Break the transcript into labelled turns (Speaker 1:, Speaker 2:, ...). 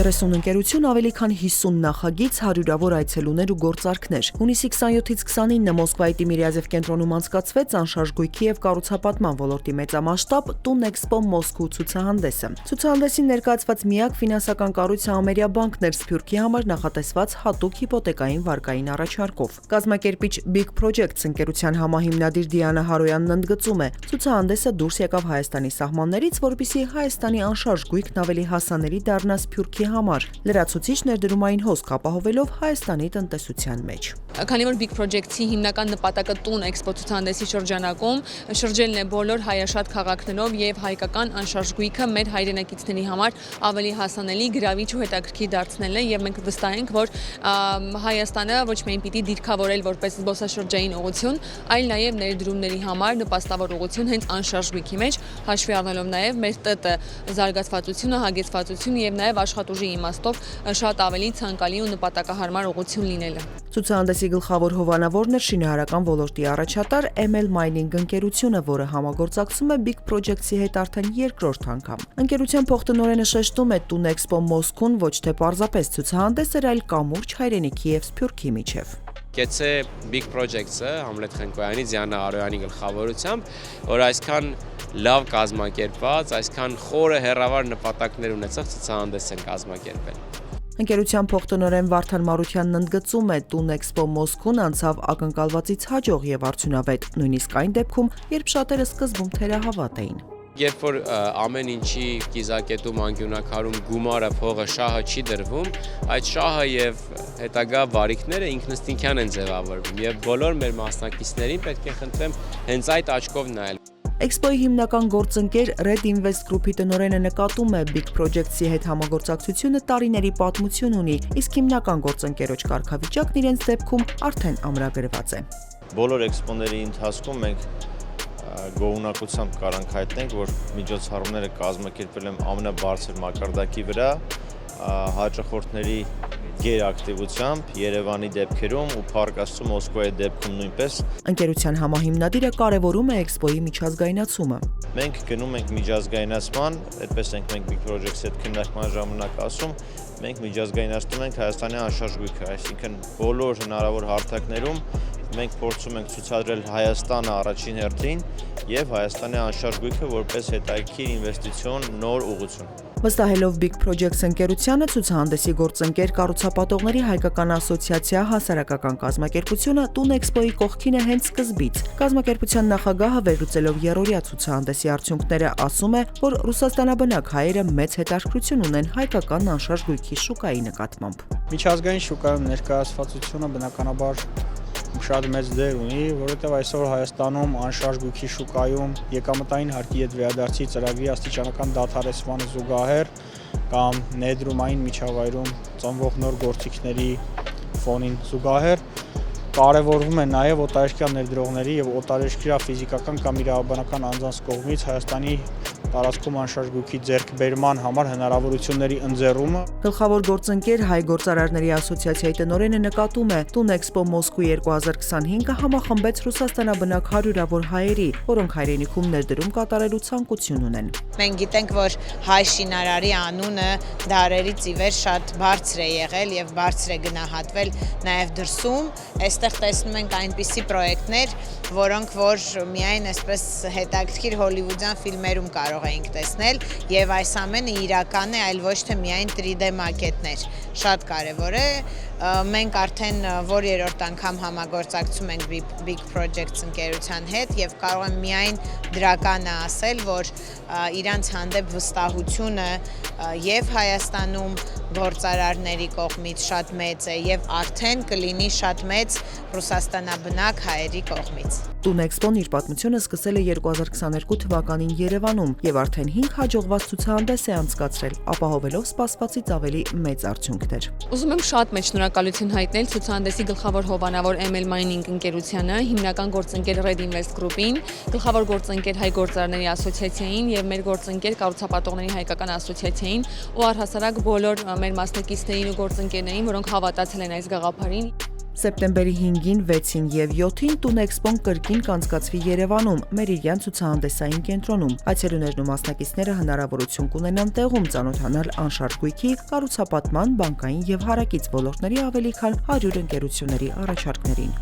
Speaker 1: 30 ընկերություն, ավելի քան 50 նախագիծ, հարյուրավոր այցելուներ ու գործարքներ։ Հունիսի 27-ից 29-ը Մոսկվայի Տիմիրյազև կենտրոնում անցկացվեց անշարժ գույքի եւ կառուցապատման ոլորտի մեծամասշտաբ Տուն Էքսպո Մոսկու ցուցահանդեսը։ Ցուցահանդեսին ներկայացված միակ ֆինանսական կառույցը Ամերիաբանկն էր Սփյուռքի համար նախատեսված հատուկ հիպոթեկային վարկային առաջարկով։ Կազմակերպիչ Big Projects ընկերության համահիմնադիր Դիանա Հարոյանն ընդգծում է, ցուցահանդեսը դուրս եկավ Հայաստանի սահմաններից, որպեսզի Հայաստանի անշարժ գույքն ավելի հասանելի դառնա Սփյուռքի համար, լրացուցիչ ներդրումային հոսք ապահովելով Հայաստանի տնտեսության մեջ։
Speaker 2: Քանի որ Big Project-ի հիմնական նպատակը Տուն Էքսպո ցուցահանդեսի շրջանակում շրջելն է բոլոր հայաշատ քաղաքներով եւ հայկական անշարժ գույքը մեր հայրենակիցների համար ավելի հասանելի, գրավիչ ու հետաքրքիր դարձնելն է եւ մենք վստահ ենք, որ Հայաստանը ոչ միայն պիտի դիրքավորել որպես զբոսաշրջային ուղղություն, այլ նաեւ ներդրումների համար նպաստավոր ուղղություն հենց անշարժ գույքի մեջ, հաշվի առնելով նաեւ մեր ՏՏ զարգացվածությունը, հագեցվածությունը եւ նաեւ աշխատուժի իմաստով շատ ավելի ցանկալի ու նպատակահարմար ուղղություն լինելը։
Speaker 1: Ցուցահանդեսի գլխավոր հովանավորն է շինարարական ոլորտի առաջատար ML Mining ընկերությունը, որը համագործակցում է Big Projects-ի հետ արդեն երկրորդ անգամ։ Ընկերության փոխտնօրենը շեշտում է Տուն Էքսպո Մոսկուն ոչ թե պարզապես ցուցահանդես էր, այլ կամուրջ հայրենիքի եւ Սփյուռքի միջև։
Speaker 3: Կեցե Big Projects-ը Համլետ Խնկոյանի, Դիանա Արոյանի գլխավորությամբ, որ այսքան լավ կազմակերպված, այսքան խորը հեռավար նպատակներ ունեցող ցուցահանդես են կազմակերպել։
Speaker 1: Ընկերության փոխտնօրեն Վարդան Մարությանն ընդգծում է, Տուն Էքսպո Մոսկուն անցավ ակնկալվածից հաջող եւ արդյունավետ, նույնիսկ այն դեպքում, երբ շատերը սկզբում թերահավատ էին։
Speaker 3: Երբ որ ամեն ինչի կիզակետում անկյունակարում գումարը, փողը, շահը չի դրվում, այդ շահը եւ հետագա վարիքները ինքնըստինքյան են ձևավորվում եւ բոլոր մեր մասնակիցներին պետք է խնդրեմ հենց այդ աչքով նայել։
Speaker 1: Էքսպոյի հիմնական գործընկեր Red Invest Group-ի տնօրենը նկատում է, Big Projects-ի հետ համագործակցությունը տարիների պատմություն ունի, իսկ հիմնական գործընկերոջ կարգավիճակն իրենց դեպքում արդեն ամրագրված է։
Speaker 4: Բոլոր էքսպոների ընթացքում մենք գոհունակությամբ կարանք հայտնենք, որ միջոցառումները կազմակերպվել են ամենաբարձր մակարդակի վրա, հաճախորդների գերակտիվությամբ, Երևանի դեպքերում ու Փառք Աստծո Մոսկվայի դեպքում նույնպես։
Speaker 1: Ընկերության համահիմնադիրը կարևորում է Էքսպոյի միջազգայնացումը։
Speaker 4: Մենք գնում ենք միջազգայնացման, այդպես ենք մենք Big Projects-ի հետ քննարկման ժամանակ ասում, մենք միջազգայնացնում ենք Հայաստանի անշարժ գույքը, այսինքն բոլոր հնարավոր հարթակներում մենք փորձում ենք ցուցադրել Հայաստանը առաջին հերթին եւ Հայաստանի անշարժ գույքը որպես հետաքրքիր ինվեստիցիոն նոր ուղղություն։
Speaker 1: Վստահելով Big Projects ընկերությանը, ցուցահանդեսի գործընկեր կառուցապատողների հայկական ասոցիացիա հասարակական կազմակերպությունը Տուն Էքսպոյի կողքին է հենց սկզբից։ Կազմակերպության նախագահը վերլուծելով երրորդյա ցուցահանդեսի արդյունքները ասում է, որ ռուսաստանաբնակ հայերը մեծ հետաքրքրություն ունեն հայկական անշարժ գույքի շուկայի նկատմամբ։
Speaker 5: Միջազգային շուկայում ներկայացվածությունը բնականաբար շատ մեծ դեր ունի, որովհետև այսօր Հայաստանում անշարժ գույքի շուկայում եկամտային հարկի հետ վերադարձի ծրագրի աստիճանական դադարեցմանը զուգահեռ կամ ներդրումային միջավայրում ծնվող նոր գործիքների ֆոնին զուգահեռ կարևորվում է նաև օտարերկրյա ներդրողների եւ օտարերկրյա ֆիզիկական կամ իրավաբանական անձանց կողմից Հայաստանի տարածքում անշարժ գույքի ձեռքբերման համար հնարավորությունների ընձեռումը։
Speaker 1: Գլխավոր գործընկեր Հայ գործարարների ասոցիացիայի տնօրենը նկատում է, Տուն Էքսպո Մոսկու 2025-ը համախմբեց ռուսաստանաբնակ հարյուրավոր հայերի, որոնք հայրենիքում ներդրում կատարելու ցանկություն ունեն։
Speaker 6: Մենք գիտենք, որ հայ շինարարի անունը դարերից ի վեր շատ բարձր է եղել եւ բարձր է գնահատվել նաեւ դրսում։ Այստեղ տեսնում ենք այնպիսի պրոյեկտներ, որոնք որ միայն այսպես հետաքրքիր հոլիվուդյան ֆիլմերում կարող էինք տեսնել եւ այս ամենը իրական է, այլ ոչ թե միայն 3D մակետներ։ Շատ կարեւոր է։ Մենք արդեն որ երրորդ անգամ համագործակցում ենք Big Projects ընկերության հետ եւ կարող եմ միայն դրականը ասել, որ իրանց հանդեպ վստահությունը եւ Հայաստանում գործարարների կողմից շատ մեծ է եւ արդեն կլինի շատ մեծ ռուսաստանաբնակ հայերի կողմից։
Speaker 1: Տուն Էքսպոն իր պատմությունը սկսել է 2022 թվականին Երևանում եւ արդեն 5 հաջողված ցուցահանդես է անցկացրել, ապահովելով սպասվածից ավելի մեծ արդյունքներ։
Speaker 2: Ուզում եմ շատ մեծ շնորհակալություն հայտնել ցուցահանդեսի գլխավոր հովանավոր ML Mining ընկերությանը, հիմնական գործընկեր Red Invest Group-ին, գլխավոր գործընկեր Հայ գործարարների ասոցիացիային եւ մեր գործընկեր կառուցապատողների հայկական ասոցիացիային ու առհասարակ բոլոր մեր մասնակիցներին ու գործընկերներին, որոնք հավատացել են այս գաղափարին։
Speaker 1: Սեպտեմբերի 5-ին, 6-ին եւ 7-ին Տուն Էքսպոն կրկին կանցկացվի Երևանում, Մերիդիան ցուցահանդեսային կենտրոնում։ Այցելուներն ու մասնակիցները հնարավորություն կունենան տեղում ծանոթանալ անշարժ գույքի, կառուցապատման, բանկային եւ հարակից ոլորտների ավելի քան 100 ընկերությունների առաջարկներին։